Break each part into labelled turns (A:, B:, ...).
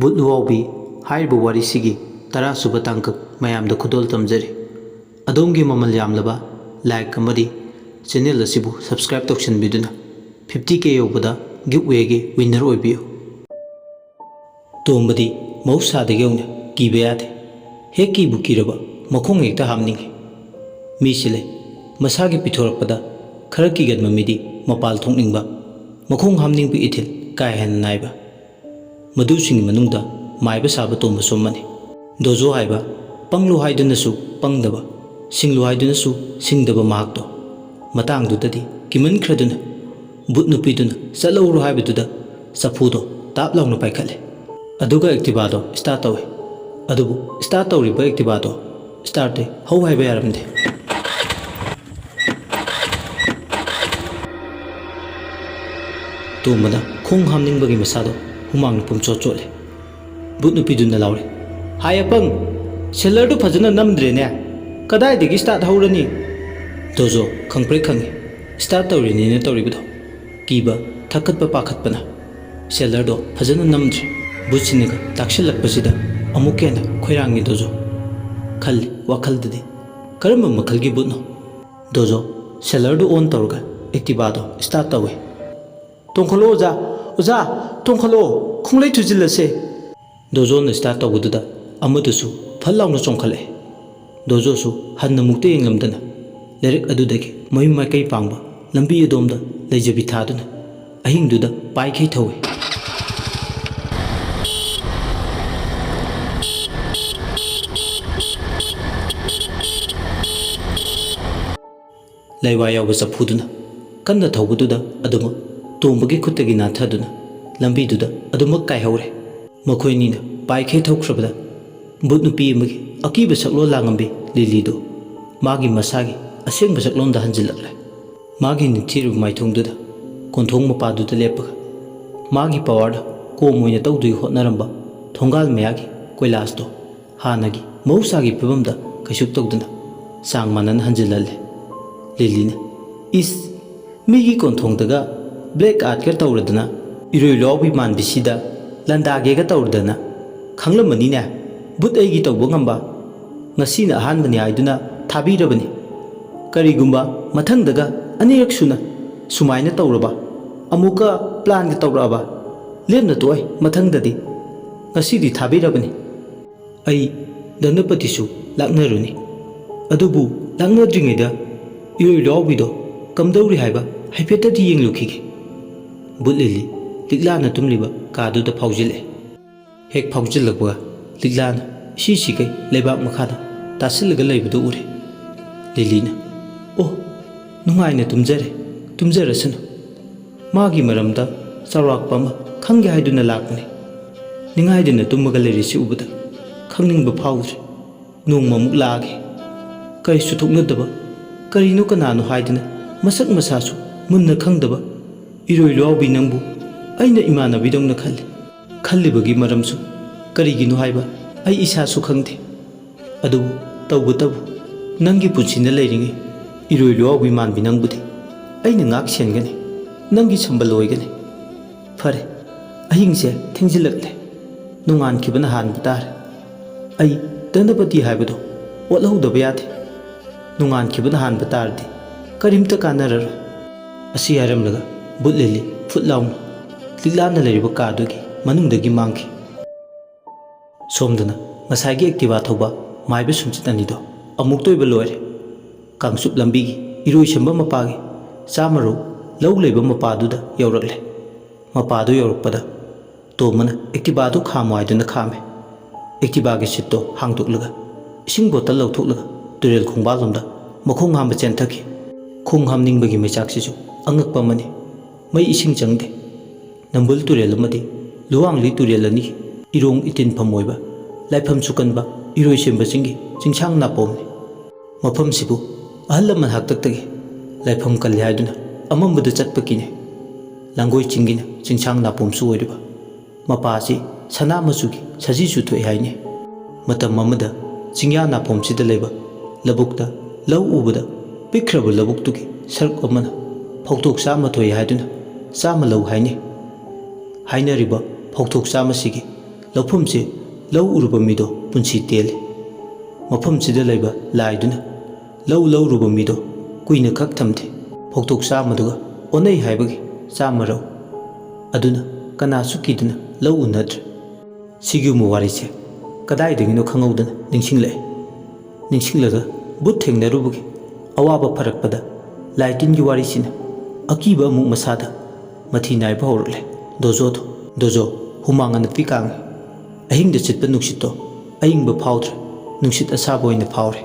A: ꯕꯨꯠꯂꯨꯋꯥꯎꯕꯤ ꯍꯥꯏꯔꯤꯕ ꯋꯥꯔꯤꯁꯤꯒꯤ 10 ꯁꯨꯕ ꯇꯥꯡꯀꯛ ꯃꯌꯥꯝꯗ ꯈꯨꯗꯣꯜ ꯇꯝꯖꯔꯤ꯫ ꯑꯗꯣꯝꯒꯤ ꯃꯃꯜ ꯌꯥꯝꯂꯕ ꯂꯥꯏꯛ ꯑꯃꯗꯤ ꯆꯦꯅꯦꯜ ꯑꯁꯤꯕꯨ ꯁꯕꯁꯀ꯭ꯔꯥꯏꯕ ꯇꯧꯁꯤꯟꯕꯤꯗꯨꯅ 50K ꯌꯧꯕꯗ ꯒꯤꯐꯋꯦꯒꯤ ꯋꯤꯟꯅꯔ ꯑꯣꯏꯕꯤꯌꯨ꯫ ꯇꯣꯝꯕꯗꯤ ꯃꯍꯧꯁꯥꯗꯒꯤ ꯍꯧꯅ ꯀꯤꯕ ꯌꯥꯗꯦ꯫ ꯍꯦꯛ ꯀꯤꯕꯨ ꯀꯤꯔꯕ ꯃꯈꯣꯡ ꯍꯦꯛꯇ ꯍꯥꯝꯅꯤꯡꯉꯤ꯫ ꯃꯤꯁꯤ ꯂꯩ, ꯃꯁꯥꯒꯤ ꯄꯤꯊꯣꯔꯛꯄꯗ ꯈꯔ ꯀꯤꯒꯟꯕ ꯃꯤꯗꯤ ꯃꯄꯥꯜ ꯊꯣꯛꯅꯤꯡꯕ, ꯃꯈꯣꯡ ꯍꯥꯝꯅꯤꯡꯕ ꯏꯊꯤꯜ ꯀꯥ ꯍꯦꯟꯅ ꯅꯥꯏꯕ꯫ ꯃꯗꯨꯁꯤꯡꯒꯤ ꯃꯅꯨꯡꯗ ꯃꯥꯏꯕ ꯁꯥꯕ ꯇꯣꯝꯕꯁꯨ ꯑꯃꯅꯤ꯫ ꯗꯣꯖꯣ ꯍꯥꯏꯕ ꯄꯪꯂꯨ ꯍꯥꯏꯗꯨꯅꯁꯨ ꯄꯪꯗꯕ, ꯁꯤꯡꯂꯨ ꯍꯥꯏꯗꯨꯅꯁꯨ ꯁꯤꯡꯗꯕ ꯃꯍꯥꯛꯇꯣ ꯃꯇꯥꯡꯗꯨꯗꯗꯤ ꯀꯤꯃꯟꯈ꯭ꯔꯗꯨꯅ ꯕꯨꯠ ꯅꯨꯄꯤꯗꯨꯅ ꯆꯠꯍꯧꯔꯣ ꯍꯥꯏꯕꯗꯨꯗ ꯆꯐꯨꯗꯣ ꯇꯥꯞ ꯂꯥꯎꯅ ꯄꯥꯏꯈꯠꯂꯦ꯫ ꯑꯗꯨꯒ ꯑꯦꯛꯇꯤꯚꯥꯗꯣ ꯁ꯭ꯇꯥꯔꯠ ꯇꯧꯋꯦ꯫ ꯑꯗꯨꯕꯨ ꯁ꯭ꯇꯥꯔꯠ ꯇꯧꯔꯤꯕ ꯑꯦꯛꯇꯤꯚꯥꯗꯣ ꯁ꯭ꯇꯥꯔꯠꯇꯤ ꯍꯧ ꯍꯥꯏꯕ ꯌꯥꯔꯝꯗꯦ꯫ ꯇꯣꯝꯕꯅ ꯈꯣꯡ ꯍꯥꯝꯅꯤꯡꯕꯒꯤ ꯃꯁꯥꯗꯣ ꯍꯨꯃꯥꯡꯅ ꯄꯨꯝꯆꯣꯠ ꯆꯣꯠꯂꯦ꯫ ꯕꯨꯠ ꯅꯨꯄꯤꯗꯨꯅ ꯂꯥꯎꯔꯦ, "ꯍꯥꯏ ꯑꯄꯪ, ꯁꯦꯂꯔꯗꯨ ꯐꯖꯅ ꯅꯝꯗ꯭ꯔꯦꯅꯦ, ꯀꯗꯥꯏꯗꯒꯤ ꯁ꯭ꯇꯥꯔꯠ ꯍꯧꯔꯅꯤ?" ꯗꯣꯖꯣ ꯈꯪꯄ꯭ꯔꯦꯛ ꯈꯪꯉꯤ ꯁ꯭ꯇꯥꯔꯠ ꯇꯧꯔꯤꯅꯤꯅ ꯇꯧꯔꯤꯕꯗꯣ ꯀꯤꯕ ꯊꯛꯀꯠꯄ ꯄꯥꯈꯠꯄꯅ ꯁꯦꯂꯔꯗꯣ ꯐꯖꯅ ꯅꯝꯗ꯭ꯔꯦ꯫ ꯕꯨꯠꯁꯤꯅꯒ ꯇꯥꯛꯁꯤꯜꯂꯛꯄꯁꯤꯗ ꯑꯃꯨꯛ ꯍꯦꯟꯅ ꯈꯣꯏꯔꯥꯡꯉꯤ ꯗꯣꯖꯣ꯫ ꯈꯜꯂꯤ ꯋꯥꯈꯜꯗꯗꯤ, ꯀꯔꯝꯕ ꯃꯈꯜꯒꯤ ꯕꯨꯠꯅꯣ? ꯗꯣꯖꯣ ꯁꯦꯂꯔꯗꯨ ꯑꯣꯟ ꯇꯧꯔꯒ ꯑꯦꯛꯇꯤꯚꯥꯗꯣ ꯁ꯭ꯇꯥꯔꯠ ꯇꯧꯋꯤ꯫ "ꯇꯣꯡꯈꯠꯂꯣ ꯑꯣꯖꯥ, ꯑꯣꯖꯥ ꯇꯣꯡꯈꯠꯂꯣ, ꯈꯣꯡꯂꯩ ꯊꯨꯖꯤꯜꯂꯁꯦ." ꯗꯣꯖꯣꯅ ꯁ꯭ꯇꯥꯔꯠ ꯇꯧꯕꯗꯨꯗ ꯑꯃꯗꯨꯁꯨ ꯐꯜ ꯂꯥꯎꯅ ꯆꯣꯡꯈꯠꯂꯛꯑꯦ꯫ ꯗꯣꯖꯣꯁꯨ ꯍꯟꯅ ꯃꯨꯛꯇ ꯌꯦꯡꯂꯝꯗꯅ ꯂꯩꯔꯛ ꯑꯗꯨꯗꯒꯤ ꯃꯌꯨꯝ ꯃꯥꯏꯀꯩ ꯄꯥꯡꯕ ꯂꯝꯕꯤ ꯑꯗꯣꯝꯗ ꯂꯩꯖꯕꯤ ꯊꯥꯗꯨꯅ ꯑꯍꯤꯡꯗꯨꯗ ꯄꯥꯏꯈꯩ ꯊꯧꯏ꯫ ꯂꯩꯋꯥ ꯌꯥꯎꯕ ꯆꯐꯨꯗꯨꯅ ꯀꯟꯅ ꯊꯧꯕꯗꯨꯗ ꯑꯗꯨꯃꯛ ꯇꯣꯝꯕꯒꯤ ꯈꯨꯠꯇꯒꯤ ꯅꯥꯟꯊꯗꯨꯅ ꯂꯝꯕꯤꯗꯨꯗ ꯑꯗꯨꯃꯛ ꯀꯥꯏꯍꯧꯔꯦ꯫ ꯃꯈꯣꯏꯅꯤꯅ ꯄꯥꯏꯈꯩ ꯊꯧꯈ꯭ꯔꯕꯗ ꯕꯨꯠ ꯅꯨꯄꯤ ꯑꯃꯒꯤ ꯑꯀꯤꯕ ꯁꯛꯂꯣꯟ ꯂꯥꯡꯉꯝꯕꯤ ꯂꯤꯂꯤꯗꯣ ꯃꯥꯒꯤ ꯃꯁꯥꯒꯤ ꯑꯁꯦꯡꯕ ꯁꯛꯂꯣꯟꯗ ꯍꯟꯖꯤꯜꯂꯛꯂꯦ꯫ ꯃꯥꯒꯤ ꯅꯤꯡꯊꯤꯔꯕ ꯃꯥꯏꯊꯣꯡꯗꯨꯗ ꯀꯣꯟꯊꯣꯡ ꯃꯄꯥꯗꯨꯗ ꯂꯦꯞꯄꯒ ꯃꯥꯒꯤ ꯄꯋꯥꯔꯗ ꯀꯣꯝ ꯑꯣꯏꯅ ꯇꯧꯗꯨꯒꯤ ꯍꯣꯠꯅꯔꯝꯕ ꯊꯣꯡꯒꯥꯜ ꯃꯌꯥꯒꯤ ꯀꯣꯏꯂꯥꯁꯇꯣ ꯍꯥꯟꯅꯒꯤ ꯃꯍꯧꯁꯥꯒꯤ ꯐꯤꯕꯝꯗ ꯀꯩꯁꯨ ꯇꯧꯗꯅ ꯆꯥꯡ ꯃꯥꯟꯅꯅ ꯍꯟꯖꯤꯜꯍꯜꯂꯦ꯫ ꯂꯤꯂꯤꯅ, "ꯏꯁ, ꯃꯤꯒꯤ ꯀꯣꯟꯊꯣꯡꯗꯒ ꯕ꯭ꯂꯦꯛ ꯑꯥꯔꯠꯀ ꯇꯧꯔꯗꯅ ꯏꯔꯣꯏ ꯂꯣꯥꯎꯕꯤ ꯃꯥꯟꯕꯤꯁꯤꯗ ꯂꯥꯟꯗꯥꯒꯦꯒ ꯇꯧꯔꯗꯅ ꯈꯪꯂꯝꯃꯅꯤꯅꯦ ꯕꯨꯠ ꯑꯩꯒꯤ ꯇꯧꯕ ꯉꯝꯕ꯫ ꯉꯁꯤꯅ ꯑꯍꯥꯟꯕꯅꯤ ꯍꯥꯏꯗꯨꯅ ꯊꯥꯕꯤꯔꯕꯅꯤ꯫ ꯀꯔꯤꯒꯨꯝꯕ ꯃꯊꯪꯗꯒ ꯑꯅꯤꯔꯛ ꯁꯨꯅ ꯁꯨꯃꯥꯏꯅ ꯇꯧꯔꯕ, ꯑꯃꯨꯛꯀ ꯄ꯭ꯂꯥꯟꯒ ꯇꯧꯔꯛꯑꯕ, ꯂꯦꯝꯅ ꯇꯣꯛꯑꯦ ꯃꯊꯪꯗꯗꯤ꯫ ꯉꯁꯤꯗꯤ ꯊꯥꯕꯤꯔꯕꯅꯤ꯫ ꯑꯩ ꯙꯅꯄꯇꯤꯁꯨ ꯂꯥꯛꯅꯔꯨꯅꯤ, ꯑꯗꯨꯕꯨ ꯂꯥꯛꯅꯗ꯭ꯔꯤꯉꯩꯗ ꯏꯔꯣꯏ ꯂꯣꯥꯎꯕꯤꯗꯣ ꯀꯝꯗꯧꯔꯤ ꯍꯥꯏꯕ ꯍꯥꯏꯐꯦꯠꯇꯗꯤ ꯌꯦꯡꯂꯨꯈꯤꯒꯦ." ꯕꯨꯠ ꯂꯤꯂꯤ ꯂꯤꯛꯂꯥꯅ ꯇꯨꯝꯂꯤꯕ ꯀꯥꯗꯨꯗ ꯐꯥꯎꯖꯤꯜꯂꯛꯑꯦ꯫ ꯍꯦꯛ ꯐꯥꯎꯖꯤꯜꯂꯛꯄꯒ ꯂꯤꯛꯂꯥꯅ ꯏꯁꯤꯁꯤꯒꯩ ꯂꯩꯕꯥꯛ ꯃꯈꯥꯗ ꯇꯥꯁꯤꯜꯂꯒ ꯂꯩꯕꯗꯨ ꯎꯔꯦ꯫ ꯂꯤꯂꯤꯅ, "ꯑꯣ, ꯅꯨꯡꯉꯥꯏꯅ ꯇꯨꯝꯖꯔꯦ, ꯇꯨꯝꯖꯔꯁꯅꯨ꯫ ꯃꯥꯒꯤ ꯃꯔꯝꯗ ꯆꯥꯎꯔꯥꯛꯄ ꯑꯃ ꯈꯪꯒꯦ ꯍꯥꯏꯗꯨꯅ ꯂꯥꯛꯄꯅꯤ꯫ ꯅꯤꯡꯉꯥꯏꯗꯅ ꯇꯨꯝꯃꯒ ꯂꯩꯔꯤꯁꯤ ꯎꯕꯗ ꯈꯪꯅꯤꯡꯕ ꯐꯥꯎꯗ꯭ꯔꯦ꯫ ꯅꯣꯡꯃ ꯑꯃꯨꯛ ꯂꯥꯛꯑꯒꯦ꯫ ꯀꯔꯤꯁꯨ ꯊꯣꯛꯅꯗꯕ, ꯀꯔꯤꯅꯣ ꯀꯅꯥꯅꯣ ꯍꯥꯏꯗꯅ ꯃꯁꯛ ꯃꯁꯥꯁꯨ ꯃꯨꯟꯅ ꯈꯪꯗꯕ ꯏꯔꯣꯏ ꯂꯣꯥꯎꯕꯤ ꯅꯪꯕꯨ ꯑꯩꯅ ꯏꯃꯥꯟꯅꯕꯤꯗꯧꯅ ꯈꯜꯂꯤ꯫ ꯈꯜꯂꯤꯕꯒꯤ ꯃꯔꯝꯁꯨ ꯀꯔꯤꯒꯤꯅꯣ ꯍꯥꯏꯕ ꯑꯩ ꯏꯁꯥꯁꯨ ꯈꯪꯗꯦ꯫ ꯑꯗꯨꯕꯨ ꯇꯧꯕꯇꯕꯨ ꯅꯪꯒꯤ ꯄꯨꯟꯁꯤꯅ ꯂꯩꯔꯤꯉꯩ ꯏꯔꯣꯏ ꯂꯣꯥꯎꯕꯤ ꯃꯥꯟꯕꯤ ꯅꯪꯕꯨꯗꯤ ꯑꯩꯅ ꯉꯥꯛ ꯁꯦꯟꯒꯅꯤ, ꯅꯪꯒꯤ ꯁꯝꯕꯜ ꯑꯣꯏꯒꯅꯤ꯫ ꯐꯔꯦ, ꯑꯍꯤꯡꯁꯦ ꯊꯦꯡꯖꯤꯜꯂꯛꯂꯦ, ꯅꯣꯡꯉꯥꯟꯈꯤꯕꯅ ꯍꯥꯟꯕ ꯇꯥꯔꯦ꯫ ꯑꯩ ꯙꯅꯄꯇꯤ ꯍꯥꯏꯕꯗꯣ ꯑꯣꯠꯍꯧꯗꯕ ꯌꯥꯗꯦ꯫ ꯅꯣꯡꯉꯥꯟꯈꯤꯕꯅ ꯍꯥꯟꯕ ꯇꯥꯔꯗꯤ ꯀꯔꯤꯝꯇ ꯀꯥꯟꯅꯔꯔꯣꯏ." ꯑꯁꯤ ꯍꯥꯏꯔꯝꯂꯒ ꯕꯨꯠ ꯂꯤꯂꯤ ꯐꯨꯠ ꯂꯥꯎꯅ ꯂꯤꯛꯂꯥꯅ ꯂꯩꯔꯤꯕ ꯀꯥꯗꯨꯒꯤ ꯃꯅꯨꯡꯗꯒꯤ ꯃꯥꯡꯈꯤ꯫ ꯁꯣꯝꯗꯅ ꯉꯁꯥꯏꯒꯤ ꯑꯦꯛꯇꯤꯚꯥ ꯊꯧꯕ ꯃꯥꯏꯕ ꯁꯨꯝꯆꯤꯠ ꯑꯅꯤꯗꯣ ꯑꯃꯨꯛꯇꯣꯏꯕ ꯂꯣꯏꯔꯦ꯫ ꯀꯥꯡꯆꯨꯞ ꯂꯝꯕꯤꯒꯤ ꯏꯔꯣꯏꯁꯦꯝꯕ ꯃꯄꯥꯒꯤ ꯆꯥꯃꯔꯨ ꯂꯧ ꯂꯩꯕ ꯃꯄꯥꯗꯨꯗ ꯌꯧꯔꯛꯂꯦ꯫ ꯃꯄꯥꯗꯨ ꯌꯧꯔꯛꯄꯗ ꯇꯣꯝꯕꯅ ꯑꯦꯛꯇꯤꯚꯥꯗꯨ ꯈꯥꯝꯃꯨ ꯍꯥꯏꯗꯨꯅ ꯈꯥꯝꯃꯦ꯫ ꯑꯦꯛꯇꯤꯚꯥꯒꯤ ꯁꯤꯠꯇꯣ ꯍꯥꯡꯗꯣꯛꯂꯒ ꯏꯁꯤꯡ ꯕꯣꯇꯜ ꯂꯧꯊꯣꯛꯂꯒ ꯇꯨꯔꯦꯜ ꯈꯣꯡꯕꯥꯜꯂꯣꯝꯗ ꯃꯈꯣꯡ ꯍꯥꯝꯕ ꯆꯦꯟꯊꯈꯤ꯫ ꯈꯣꯡ ꯍꯥꯝꯅꯤꯡꯕꯒꯤ ꯃꯩꯆꯥꯛꯁꯤꯁꯨ ꯑꯉꯛꯄ ꯑꯃꯅꯤ꯫ ꯃꯩ ꯏꯁꯤꯡ ꯆꯪꯗꯦ꯫ ꯅꯝꯕꯨꯜ ꯇꯨꯔꯦꯜ ꯑꯃꯗꯤ ꯂꯨꯋꯥꯡꯂꯤ ꯇꯨꯔꯦꯜ ꯑꯅꯤꯒꯤ ꯏꯔꯣꯡ ꯏꯇꯤꯟꯐꯝ ꯑꯣꯏꯕ ꯂꯥꯏꯐꯝꯁꯨ ꯀꯟꯕ इरोइसेंबसिंगी चिंसांग नापोमनी मफमसिबु अहल लमन हाक्तक्तगी लाइफम कल्ले हाइदुना अमंबद चटपकीने लांगोई चिंगिना चिंसांग नापोमसु ओइरिबा मपासी सना मचुगी सजीसु थोइ हाइने मतम अमदा चिंग्या नापोमसिदा लेबा लबुक्ता लौ उबदा पिख्रब लबुक्तुगी सरक अमना फौतोक चामा थोइ हाइदुना चामा लौ हाइने हाइनरिबा फौतोक चामा सिगी लौफमसे लौ उरुबा मिदो पुंसी तेले मफमसिदा लेबा लाइदुना लौ लौरुबा मिदो कुइना खक थमथे फौतोक चामादुगा ओनै हाइबगी चामा रौ अदुना कनासु किदुना लौ उनद्र सिगुमु वारिसे कदाइदगिनो खंगौदना निंसिंगलगा बुत थेंगनरुबगी अवाबा फरकपदा लाइटिनगी वारिसिना अकीबा अमुक मसादा मथि नाइबा हौरले दोजो हुमांगन पिकांग अहिंग चित्प नुक्सितो अहिंग फाउद्र नुक्सित असाब ओइना फाउरे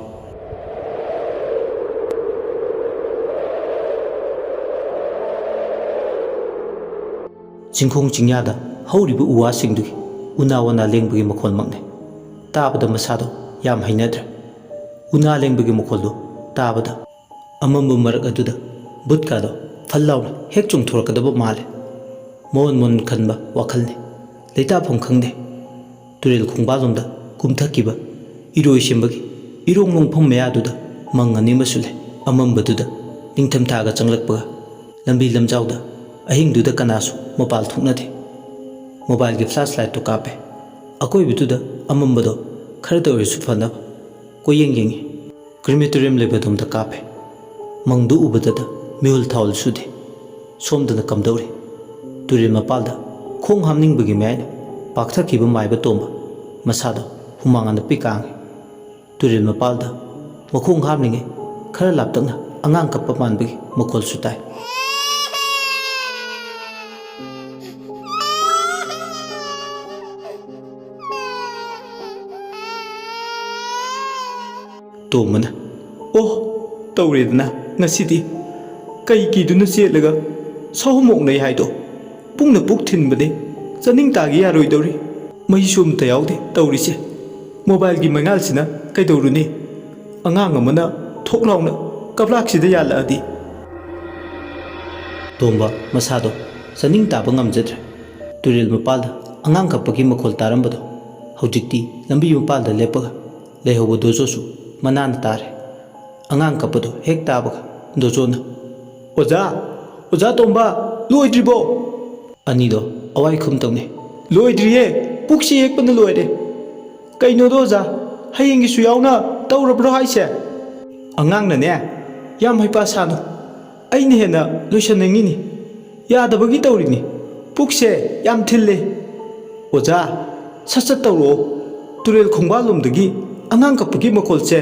A: चिंखोंग चिंयादा हौरिबा उवासिंगदुगी उना वना लेंबगी मखोल मकने ताबदा मसादो याम हैनद्र उना लेंबगी मखोलदो ताबदा अमम मरक अदुदा बुतकादो फल्लाउना हेक चुंगथोरकदबा माले मोन खनबा वाखलने लेताफम खंगदे तुरेल खोंबालोंदा कुमथकिबा इरोइसेंबगी इरोंग मोंफम मयादुदा मंगनी मसुले अमंबदुदा निंगथमथागा चंगलकपगा लंबी लमजाउदा अहिंगदुदा कनासु मोबाइल थुकनदे मोबाइल की फ्लैश लाइट तो कापे अकोइबदुदा अमंबदो खरदा ओइसु फनब कोयेंग येंगे क्रिमेटोरियम लेबदोमदा कापे मंगदु उबददा मिहुल थाउल सुदे सोमदना कमदौरे तुरेल मपालदा खोंग हामनिंगबगी मैन पाक्थकिबा माइबा तोंबा मसादो हुमांगन पिकांगे तुरेल मपालदा मखोंग हामनिंगे खरा लापतकना अंगांग कप्पा मानबगी मखोल सुताई तोमना ओह तौरेदना ngasiदी कई कीदुना चेलगा सहुमोकनै हाइदो पुंगना पुक थिनबदे चनिंग तागी यारोइदौरी मैसुम तयाउदे तौरिसे मोबाइल की मंगालसिना कैदौरुनी अंगांग अमना थोकलाउना कपलाक्सिदा यालादी तोंबा मसादो चनिंग ताबा ngamjadre तुरेल मपालदा अंगांग कप्पगी मखोल तारंबदो हौजिक्ति लंबी मपालदा लेपगा लेहौबो दोजोसु मनान तारे अंगांग कपदो हेक ताबगा दोजोना ओजा तोंबा लोइद्रिबो अनिदो अवाई खुम तौने लोइद्रिये पुक्सी हेकपन लोइरे कैनोदो ओजा हयेंगिसु याउना तौरब्रो हाइसे अंगांगनने याम हैपा सानो अइने हेना लोइसनंगिनी यादबगी तौरिनी पुक्से याम थिल्ले ओजा ससत तौरो तुरेल खोंबालोमदगी अंगांग कपगी मखोलसे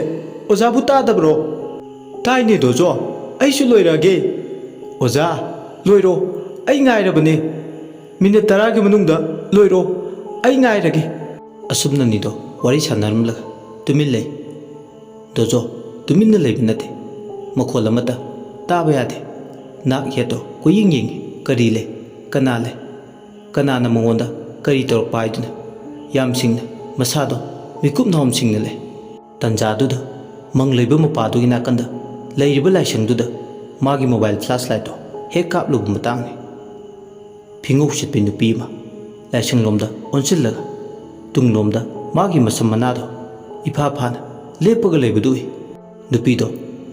A: ओजाबु तादब्रो ताइने दोजो अइसु लोइरागे ओजा लोइरो अइ गाइरबने मिनिट 10 की मनुंगदा लोइरो अइ गाइरगे असुमननिदो वारी सानरमलगा तुमिन लई दोजो तुमिन लई नते मखोल अमता ताबा यादे नाक येतो कोयिंग यिंग करी ले कनाना मंगोंदा करी तौर पाइदुना याम सिंगना मसादो मिकुप नौम सिंगना ले तंजादुदा मंग लेबा मपादुगी नाकंदा लेरिबा लाइसंगदुदा मागी मोबाइल फ्लैश लाइट हेक कापलुब मतांगने फिंगौ सिटपि नुपी अमा लाइसंगलोमदा ओनसिल्लगा तुंगलोमदा मागी मसम मनादो इफा फाना लेपगा लेबदुई नुपीदो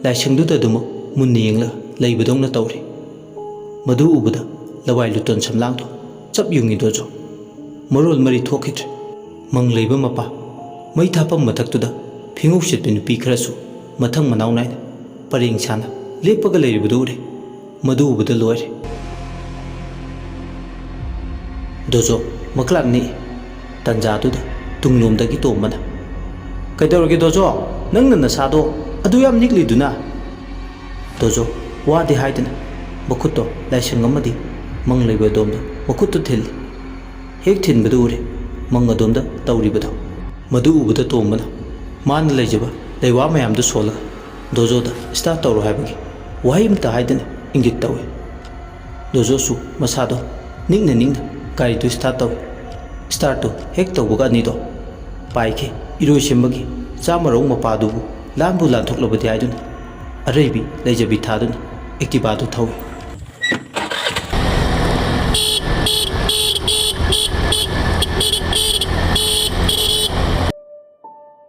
A: लाइसंगदुदा दुमो मुन्ने येंगलगा लेबदोंना तौरे मधु उबदा लवाई लुतोन समलांगदो चप युंगी दोजो मरोल मरी थोखिद्रे मंग लेबा मपा मई थापम मथक्तुदा फिंगौ सिटपि नुपी खरसु मथंग मनाउ नाइना परेंग साना लेपगा लेरिबदु उरे मधु उबदा लोइरे दोजो मकलांगनी तंजादुदा तुंगलोमदगी तोमना कैदौरगे दोजो नंगना नसादो अदु याम निकलिदुना दोजो वादे हाइदना मखुत्तो लाइसंग अमदी मंग लेबा दोमदा मखुत्तो थिल हेक थिनबदु उरे मंग अदोमदा तौरिबदो मधु उबदा तोमना मान लेजबा लेवा मयामदु सोलगा दोजोदा स्टार्ट तौरो हाइबगी वाही अमता हाइदना इंगित तौवे दोजोसु मसादो निंगना गाड़ी तो स्टार्ट तौ स्टार्ट तो हेक तौबगा अनिदो पाइखे इरोइसेम्बगी चामरौ मपादुबु लानबु लानथोक्लबदि हाइदुना अरैबी लैजबी थादुना एक्टिवादु थौइ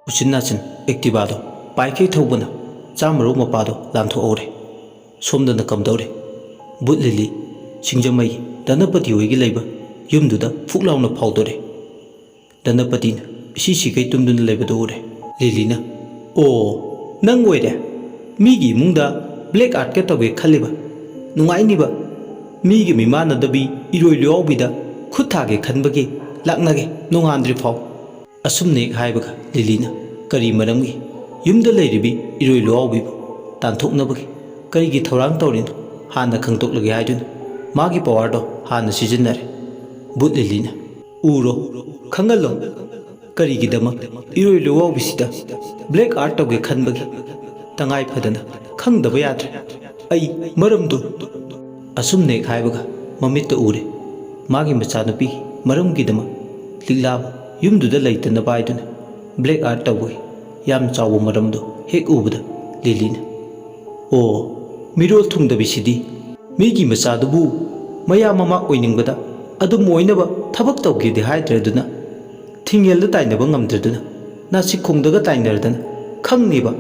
A: उचिन नाचिन एक्टिवादो पाइकै थौबना चामरौ मपादो लानथोक्औरे सोमदना कमदौरे बुट लिली सिंजमई धनपति होइगी लैबा युमदुदा फुकलाउना फाउदोरे धनपतिना इसी तुमदुना लैबदो उरे लिलीना ओ नंग ओइरे मीगी इमुंगदा ब्लैक आर्ट के तौगे खल्लिबा नुंगाइनिबा मीगी मिमानदबी इरोइ लोआउबिदा खुद थागे खनबगे लाक्नगे नोंगांद्रि फाउ असुमने हाइबगा लिलीना करी मरमगी युमदा लैरिबी इरोइ लोआउबिबु तानथोक्नबगे करीगी थौरांग तौरिनो हाना खंगतोक्लगे हाइदुना मागी पावरदो हाना सिजिन्नरे बुट लिलीना उरो खंगलो करीगिदमक इरोइ लोआउबिसिदा ब्लैक आर्ट तौगे खनबगे तंगाई फदना खंगदबा याद्रे अई मरमदो असुमने हाइबगा ममित्त उरे मागी मचानुपी मरमगिदमक लिगलाब युमदुदा लैतनबा हाइदुना ब्लैक आर्ट तौबगे याम चावो मरमदो हेक उबदा लिलीना ओ मिरोल थुंगदबिसिदी मीगी मचादुबु मया ममा ओइनिंगबदा अदुम ओइनबा थबक तौगेदि हाइद्रदुना थिंगेलदा ताइनबा ngamdraduna नासि खोंदगा ताइनरदना खंगनिबा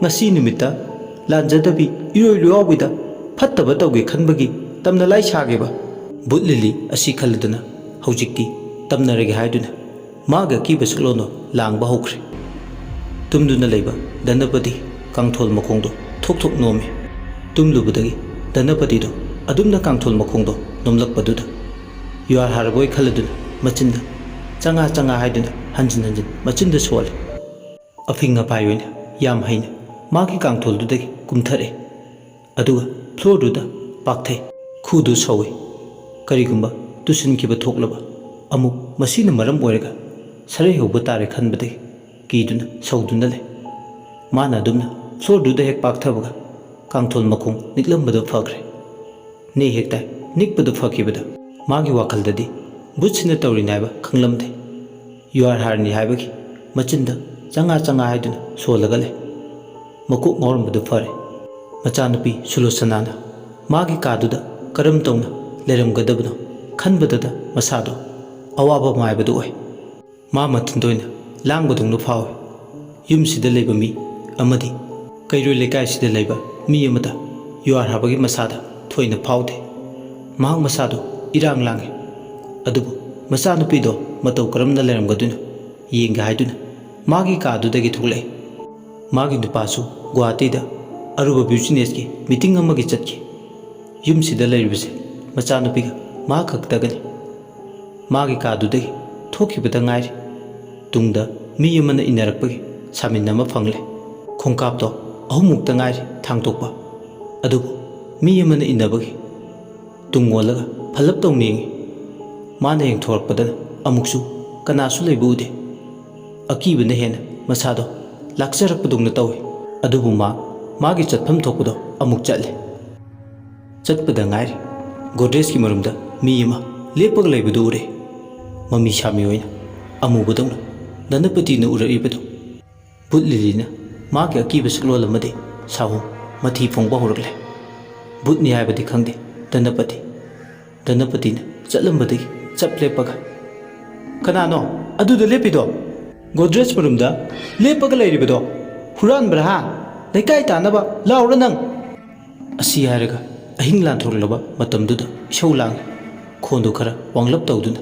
A: ngasi numita lanjadabi iroi luawida fattaba tawge khanbagi tamna lai sageba but lili asi khaluduna hojikki tamnarege haiduna maga ki beslono langba hokre tumduna leiba danapati kangthol makongdo thok thok nome tumlubudagi danapati do adumna kangthol makongdo nomlakpaduda yuar harboi khaluduna machinda changa changa haiduna hanjin hanjin machinda swale afinga payoina yam haina मागी कांगथोलदुदगी कुमथरे अदुगा फ्लोरदुदा पाक्थे खुदु सौवे करिगुंबा तुसिनखिबा थोक्लबा अमुक मसीना मरम ओइरगा सरे होबा तारे खनबदगी कीदुना सौदुना ले माना अदुमना फ्लोरदुदा हेक पाक्थबगा कांगथोल मखों निकलंबदो फग्रे ने हेकता निकबदो फकिबदा मागी वाखलददी बुछिना तौरिनायबा खंगलमदे युआर हारनी हाइबगी मचिंदा चंगा चंगा हाइदुना सोलगा ले मकुक ngौरमबदु फरे मचानुपी सुलोचनाना मागी कादुदा करम तौना लेरमगदबनो खनबददा मसादो अवाबा मायबदु ओय मा मथनदोइना लांगबदुंनो फावे युमसिदा लेबा मी अमदि कैरोइ लेकाइसिदा लेबा मी अमदा युआर हाबगी मसादा थोइना फावदे मांग मसादो इरांग लांगे अदुबु मचानुपीदो मतौ करमना लेरमगदुनो येंगा हाइदुना मागी कादुदगी थुगले मागी नुपासु गुवाहाटीदा अरुबा बिजनेस की मीटिंग अमगी चटकी युमसिदा लैरिबसे मचानुपीगा मा खक्तगनी मागी कादुदगी थोखिबदा ngairi tungda mi amana inarapagi saminama fangle khongkapto ahumukta ngairi thangtokpa adubu mi amana inabagi tungolaga phalap tawningi mana yeng thorpadana amuksu kanasu leibude akibana hena masado laksarakpadungna tawi अदुबु मागी चटफम थोपदो अमुक चले चटपदा ngairi Godrej की मरुमदा मी अमा लेपग लैबदु उरे mummy सामी ओइना अमुबदौना दनपतिना उरइबदो बुट लिलीना मागी अकीब सकलोल अमदे साहु मथि फोंबा होरगले बुटनी हाइबदि खंगदे दनपतिना चलमबदि चप लेपगा कनानो अदुदा लेपिदो गोड्रेज मरुमदा लेपग लैरिबदो हुरान ब्रहा लेकाई तानबा लाउरा नंग असी हारगा अहिंग लांथोरलबा मतमदुदा इशौ लांग खोंदो खरा वांगलब तौदुना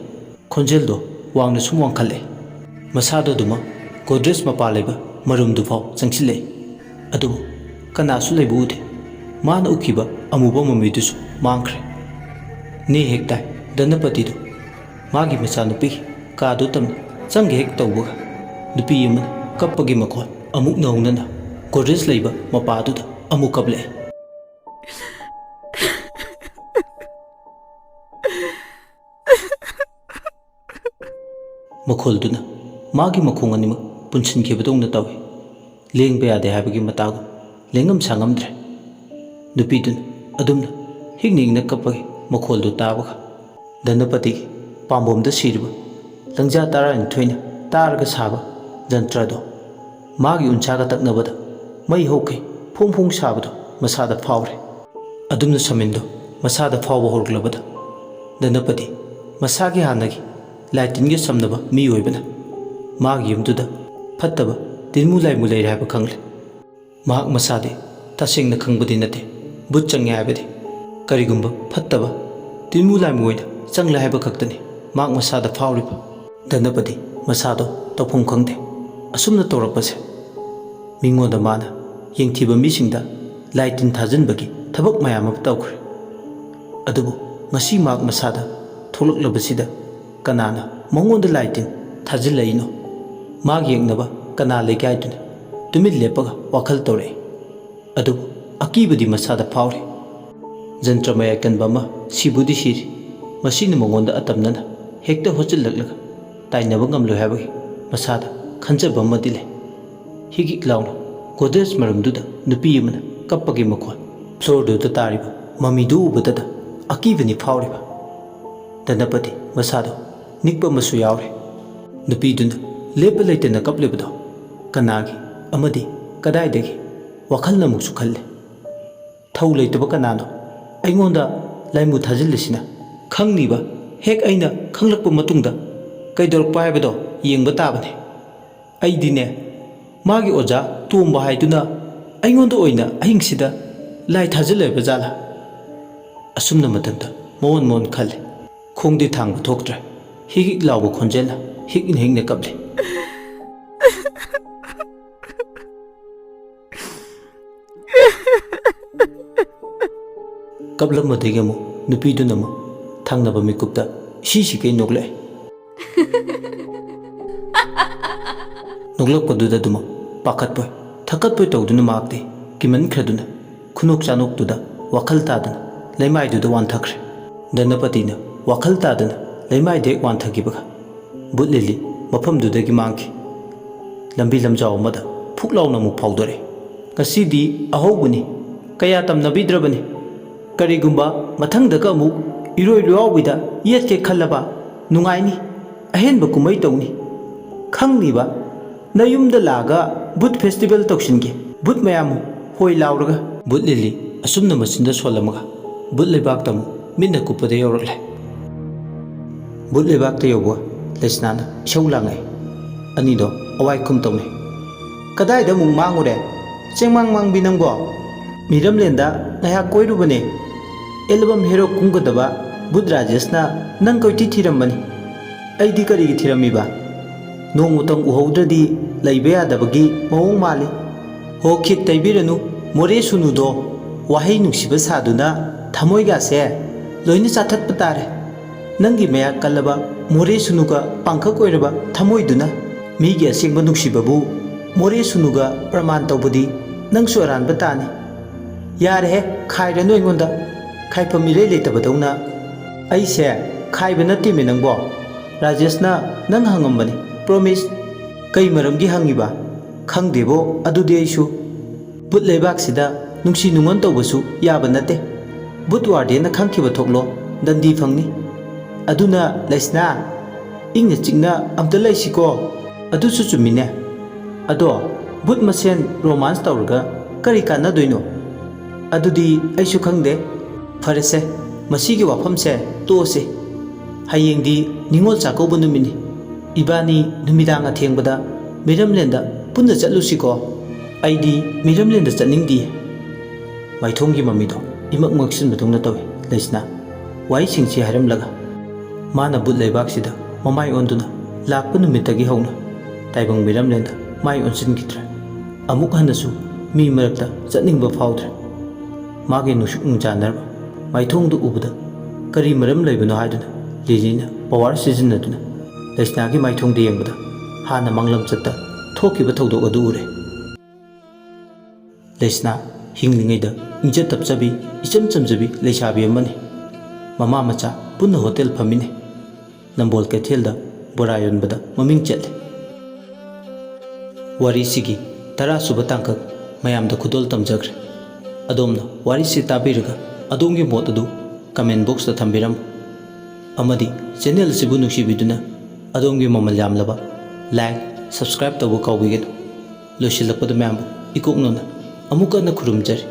A: खोंजेलदो वांगना सुम वांखले मसादो दुमा गोड्रेज मपा लेबा मरुमदु फाव चंगसिले अदु कनासु लेबुदे मान उखिबा अमुबा ममिदुसु मांखरे ने हेक्ता दनपतिदो मागी मचानुपी कादो तम चंग हेक तौबगा नुपी यमन कप्पगी मखोल अमुक नौनना गोड्रेज लेबा मपादुदा अमुक कबले मखोलदुना मागी मखोंग अनिम पुनसिनखिबदौना तवे लेंबा यादे हाइबगी मतागु लेंगम सांगमद्रे नुपीदुना अदुमना हिगनिंगना कप्पगी मखोलदु ताबगा दनपति पांबोमदा सिरिबा लंजा तारानिथोइना तारगा साबा जंत्रदो मागी उनचागा तकनबदा मई होके फोंग फोंग साबदो मसादा फावरे अदुमना समिंदो मसादा फाव होरग्लबदा दनपति मसागे हानगी लाइटिन के समनबा मी होइबना मागी यमदुदा फत्तबा तिनमु लाइमु लेरे हाबा खंगले महाक मसादे तसेंगना खंगबदि नते बुत चंगे हाबदि करिगुंबा फत्तबा तिनमु लाइमु ओइना चंगला हाबा खक्तनि महाक मसादा फावरिबा दनपति मसादो तौफम खंगदे असुमना तौरकपसे मिंगोदा माना यंगथिबा मिसिंगदा लाइटिन थाजनबगी थबक मयाम अब तौखरे अदुबु ngasi mak masada tholok labasida kanana mongonda laitin thajil laino mag yengnaba kana lekai tun tumil lepaga wakhal tore adu akibadi masada phawre jantra maya kan bama sibudi siri masina mongonda atamnana hekta hochil laklaga tainaba ngamlo habagi masada khanja bama dile higi klauna godes maramduda nupi yamana kappagi makhon floor du ta tariba mami du ubada अकीबनी फावरिबा दनपति मसादो निकबा मसु यावरे नुपीदुना लेप लेटना कपलेबदो कनागी अमदी कदाइदगी वखलना मुक्सु खल्ले थौ लेतबा कनानो अइंगोंदा लाइमु थाजिल्लिसिना खंगनिबा हेक अइना खंगलकपा मतुंगदा कैदोरक पाइबदो येंगबा ताबने अइदिने मागी ओजा तोंबा हाइदुना अइंगोंदा ओइना अहिंगसिदा लाई थाजिल्लेबा जाला असुमना मतंदा मोन मोन खले खोंगदि थांग थोक्ट्रे हिगिक लावबो खोंजेला Higgin हिंगने कबले कबलम मदेगमो नुपीदुनमो थांगनबा मिकुप्ता सिसिकै नोगले नोगलकपदुदा दुमो पाखतपय थकतपय तौदुना माकदे किमन खरदुना खुनोक चानोकदुदा वखल तादुना लैमाइदुदा वानथख्रे दनपतिना वखल तादना लैमाइदे वानथगिबगा बुतलिली मफमदुदगी मांगि लंबी लमजाव मदा फुकलाउना मु फाउदरे कसिदी अहौबुनी कया तमनबिद्रबनी करिगुंबा मथंगदगा मु इरोय रुआविदा येतके खल्लबा नुंगाइनी अहेनबा कुमै तौनी खंगनिबा नयुमदा लागा बुत फेस्टिवल तौसिनगे बुत मयाम होय लाउरगा बुतलिली असुमना मसिंदा सोलमगा बुत लेबाक्तमु मिन्ना कुपदे यौरले बुत लेबाक्ता यौबा लेसनाना इशौ लांगाय अनिदो अवाय खुम तौने कदाइदा मुंग मांगुरे चेंगमांग मांगबि नंगो मिरमलेंदा नया कोइरुबने एल्बम हेरो कुंगदबा बुत राजेशना नंग कोइति थिरमबनी अइदि करिगि थिरमिबा नोंमुतंग उहौद्रदि लैबे यादबगी मवोंग माले हो खित तैबिरनु मोरे सुनुदो वाहै नुसिबा सादुना थमोइगासे लोइना चाथतप तारे नंगी मया कल्लबा मोरे सुनुगा पांखक ओइरबा थमोइदुना मीगी असेंगबा नुसिबाबु मोरे सुनुगा प्रमाण तौबदी नंगसु अरानबा ताने यारे हे खाइरनु अइंगोंदा खाइफम मिरे लेतबदौना अइसे खाइबा नत्तिमे नंगबो राजेशना नंग हंगमबनी प्रोमिस कई मरमगी हंगिबा खंगदेबो अदुदि अइसु बुत लेबाक्सिदा नुंसी नुंगन तौबसु याबा नते बुत वार्डेना खंखिबा थोकलो दंदी फंगनी अदुना लेसना इंगना चिंगना अमता लेसिको अदुसु चुमिने अदो बुत मसेन रोमांस तौरगा करी कानादोइनो अदुदि अइसु खंगदे फरेसे मसीगी वाफमसे तोसे हयेंदी निंगोल चाकौबा नुमिनि इबानी नुमिदांग अथेंगबदा मिरमलेंदा पुन्ना चलुसिको अइदी मिरमलेंदा चनिंगदी माइथोंगी मम्मीदो इमक मक्सिन बदुंगना तवे लेसना वाई सिंगसी हरमलगा माना बुत लेबाक्सिदा ममाई ओंदुना लाकपा नुमितगी हौना ताइबंग मिरमलेंदा माई ओंसिनगिद्रे अमुक हनसु मी मरक्ता चनिंगबा फाउद्रे मागे नुसुक नुजानरबा माइथोंदु उबदा करी मरम लेबनो हायदुना लिलीना पावर सिजनदुना लेसनागी माइथोंदे येंगबदा हाना मंगलम चत्ता थोकिबा थौदोक अदु उरे लेसना हिंगलिंगैदा इंजत तपचबी इचम चमजबी लेसाबी अमनी ममा मचा पुन्ना होटल फमिने नंबोल कैथेलदा बोरा योनबदा ममिंग चले वारी सिगी तरा सुबह तांकक मयामदा खुदोल तमजग्रे अदोमना वारी से ताबिरगा अदोमगी मोत अदु कमेंट बॉक्स दा थंबिरम अमदी चैनल सिबु नुसिबिदुना अदोमगी ममल यामलबा लाइक ꯁꯕꯁꯀ꯭ꯔꯥꯏꯕ ꯇꯧꯕ ꯀꯥꯎꯕꯤꯒꯅꯨ ꯂꯣꯏꯁꯤꯜꯂꯛꯄꯗ ꯃꯌꯥꯝꯕꯨ ꯏꯀꯣꯛꯅꯅ ꯑꯃꯨꯛ ꯍꯟꯅ ꯈꯨꯔꯨꯝꯖꯔꯤ